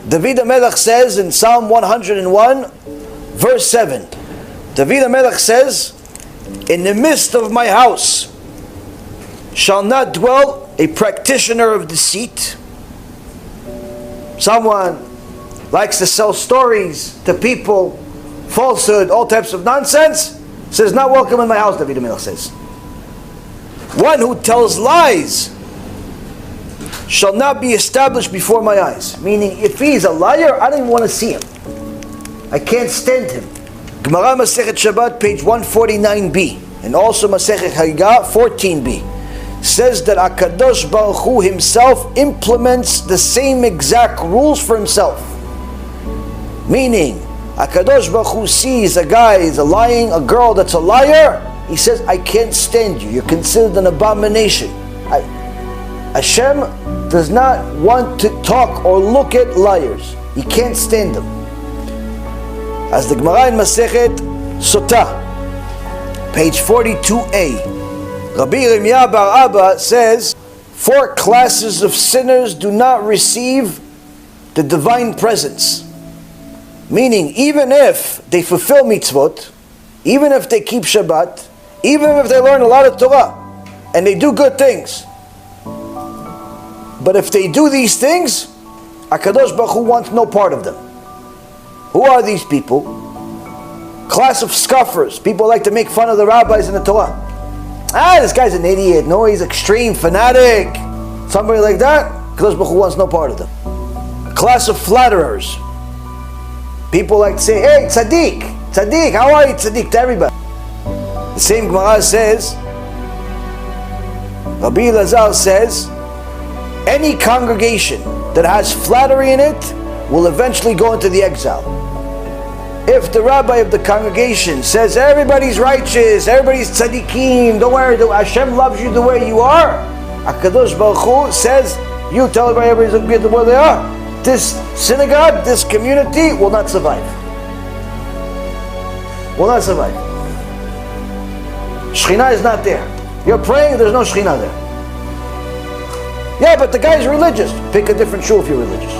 David HaMelech says in Psalm 101, verse 7, David HaMelech says, "In the midst of my house shall not dwell a practitioner of deceit." Someone likes to sell stories to people, falsehood, all types of nonsense, says, "Not welcome in my house," David HaMelech says. "One who tells lies shall not be established before my eyes." Meaning, if he's a liar, I don't even want to see him. I can't stand him. Gemara Masechet Shabbat, page 149b, and also Masechet Hagigah, 14b, says that HaKadosh Baruch Hu himself implements the same exact rules for himself. Meaning, HaKadosh Baruch Hu sees a guy is a lying, a girl that's a liar, he says, "I can't stand you. You're considered an abomination." HaShem does not want to talk or look at liars. He can't stand them. As the Gemara in Masechet Sotah, page 42a, Rabbi Yirmiyah bar Abba says, 4 classes of sinners do not receive the divine presence. Meaning, even if they fulfill mitzvot, even if they keep Shabbat, even if they learn a lot of Torah, and they do good things, but if they do these things, HaKadosh Baruch Hu wants no part of them. Who are these people? Class of scoffers. People like to make fun of the rabbis in the Torah. This guy's an idiot. No, he's extreme, fanatic. Somebody like that, HaKadosh Baruch Hu wants no part of them. Class of flatterers. People like to say, "Hey, tzaddik, tzaddik, how are you, tzaddik?" to everybody. The same Gemara says, Rabbi Elazar says, any congregation that has flattery in it will eventually go into the exile. If the rabbi of the congregation says everybody's righteous, everybody's tzaddikim, don't worry, Hashem loves you the way you are, HaKadosh Baruch Hu says, you tell everybody's good the way they are, this synagogue, this community will not survive. Will not survive. Shekhinah is not there. You're praying, there's no Shekhinah there. Yeah, but the guy's religious. Pick a different shul if you're religious.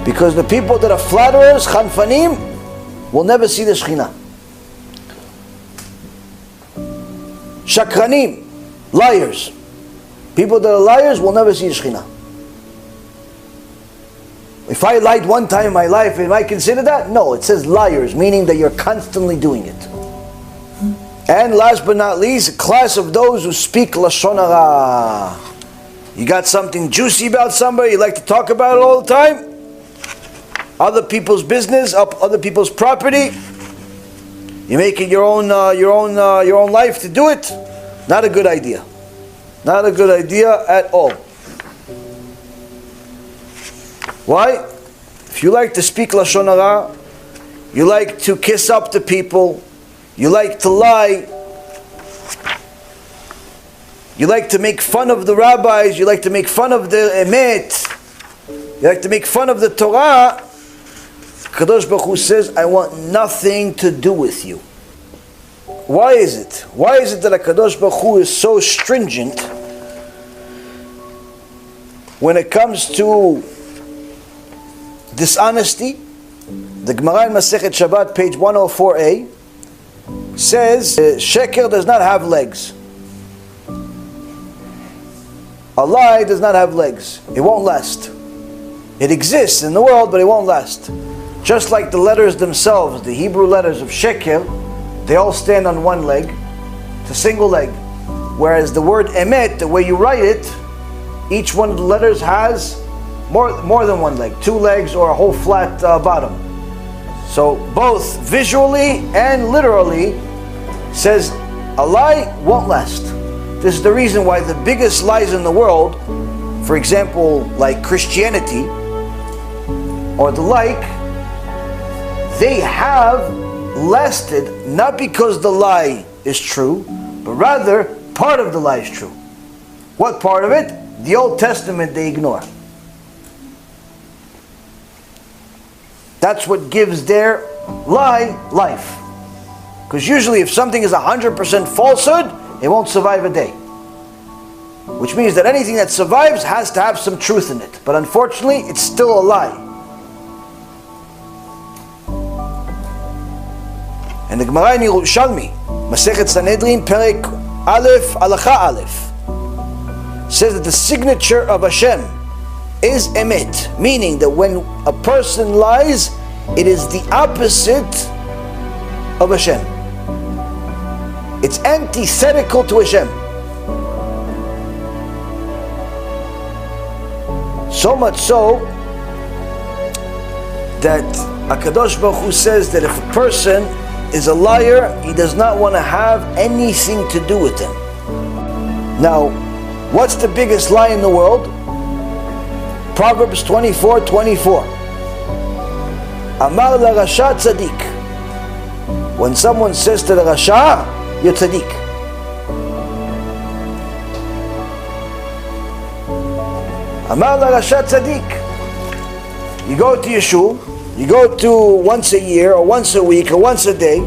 Because the people that are flatterers, chanfanim, will never see the Shekhinah. Shakranim, liars. People that are liars will never see the Shekhinah. If I lied one time in my life, am I considered that? No, it says liars, meaning that you're constantly doing it. And last but not least, a class of those who speak Lashon Hara. You got something juicy about somebody, you like to talk about it all the time? Other people's business, other people's property. You make it your own life to do it. Not a good idea. Not a good idea at all. Why? If you like to speak Lashon Hara, you like to kiss up to people, you like to lie, you like to make fun of the rabbis, you like to make fun of the emet, you like to make fun of the Torah, Kadosh Baruch Hu says, I want nothing to do with you. Why is it? Why is it that Kadosh Baruch Hu is so stringent when it comes to dishonesty? The Gemara in Masechet Shabbat, page 104a, says, sheker does not have legs. A lie does not have legs. It won't last. It exists in the world, but it won't last. Just like the letters themselves, the Hebrew letters of sheker, they all stand on one leg. It's a single leg. Whereas the word emet, the way you write it, each one of the letters has more than one leg. 2 legs or a whole flat bottom. So both visually and literally says a lie won't last. This is the reason why the biggest lies in the world, for example, like Christianity or the like, they have lasted not because the lie is true, but rather part of the lie is true. What part of it? The Old Testament they ignore. That's what gives their lie life. Because usually if something is 100% falsehood, it won't survive a day. Which means that anything that survives has to have some truth in it. But unfortunately, it's still a lie. And the Gemara in Yerushalmi, Masechet Sanhedrin, Perek Aleph, Halacha Aleph, says that the signature of HaShem is emet, meaning that when a person lies, it is the opposite of HaShem. It's antithetical to HaShem. So much so that HaKadosh Baruch Hu says that if a person is a liar, he does not want to have anything to do with him. Now, what's the biggest lie in the world? Proverbs 24:24. Amar la Rasha tzaddik. When someone says to the Rasha, you're tzaddik. Amar la Rasha tzaddik. You go to Yeshua, you go to once a year, or once a week, or once a day,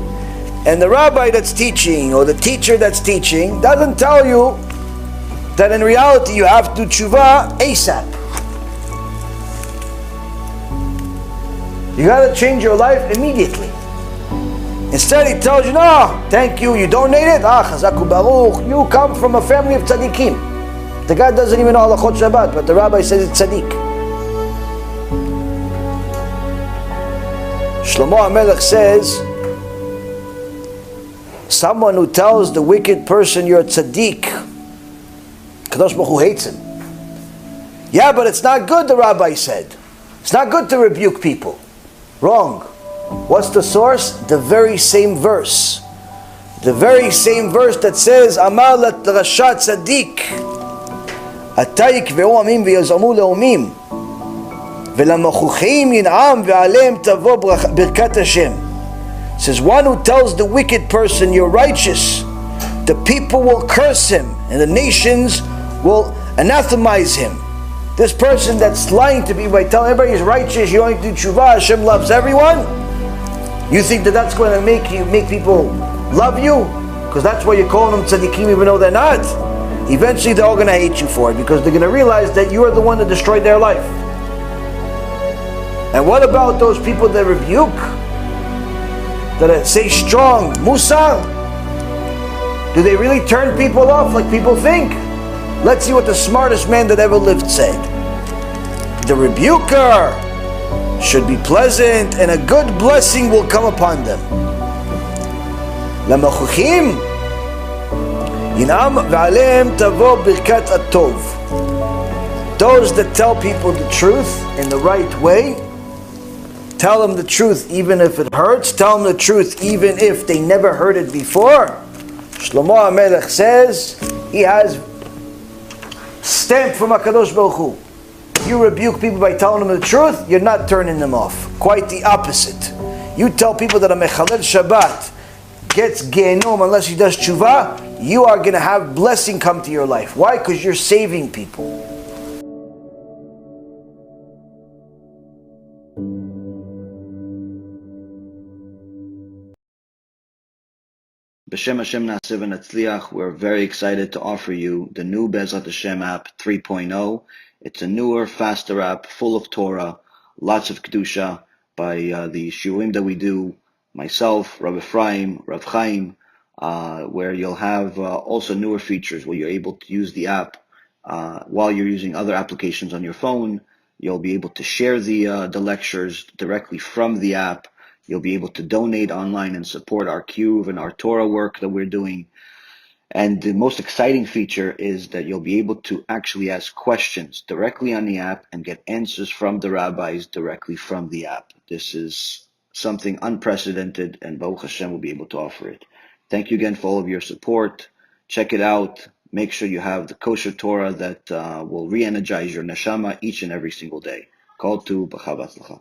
and the rabbi that's teaching, or the teacher that's teaching, doesn't tell you that in reality you have to TeShuva ASAP. You got to change your life immediately. Instead he tells you, no, thank you, you donated, chazaku baruch, you come from a family of tzaddikim. The guy doesn't even know halachot Shabbat, but the rabbi says it's tzaddik. Shlomo HaMelech says, someone who tells the wicked person you're a tzaddik, Kadosh Baruch Hu hates him. Yeah, but it's not good, the rabbi said. It's not good to rebuke people. Wrong. What's the source? The very same verse. The very same verse that says, Amar Rasha tzaddik, Ata yikveu amim v'yazamu le'omim, ve'lamochuchim yin'am ve'aleim tavo birkat Hashem. It says, one who tells the wicked person, you're righteous, the people will curse him, and the nations will anathemize him. This person that's lying to me by telling everybody he's righteous, you only do TeShuva, Hashem loves everyone. You think that that's going to make people love you? Because that's why you're calling them tzaddikim even though they're not. Eventually they're all going to hate you for it, because they're going to realize that you are the one that destroyed their life. And what about those people that rebuke? That say strong, Musar? Do they really turn people off like people think? Let's see what the smartest man that ever lived said. The rebuker should be pleasant, and a good blessing will come upon them. Lamachuchim yinam v'aleim tavo birkat atov. Those that tell people the truth in the right way, tell them the truth even if it hurts, tell them the truth even if they never heard it before. Shlomo HaMelech says he has stamp from HaKadosh Baruch Hu. You rebuke people by telling them the truth, you're not turning them off. Quite the opposite. You tell people that a mechalel Shabbat gets genom unless he does TeShuva, you are going to have blessing come to your life. Why? Because you're saving people. B'Shem Hashem Na'aseh v'Natzliach, we're very excited to offer you the new BeEzrat HaShem app 3.0. It's a newer, faster app, full of Torah, lots of Kedusha by the shiurim that we do, myself, Rav Ephraim, Rav Chaim, where you'll have also newer features where you're able to use the app while you're using other applications on your phone. You'll be able to share the lectures directly from the app. You'll be able to donate online and support our Kiruv and our Torah work that we're doing. And the most exciting feature is that you'll be able to actually ask questions directly on the app and get answers from the rabbis directly from the app. This is something unprecedented, and Baruch Hashem will be able to offer it. Thank you again for all of your support. Check it out. Make sure you have the kosher Torah that will re-energize your neshama each and every single day. Call to B'chav Atzlacha.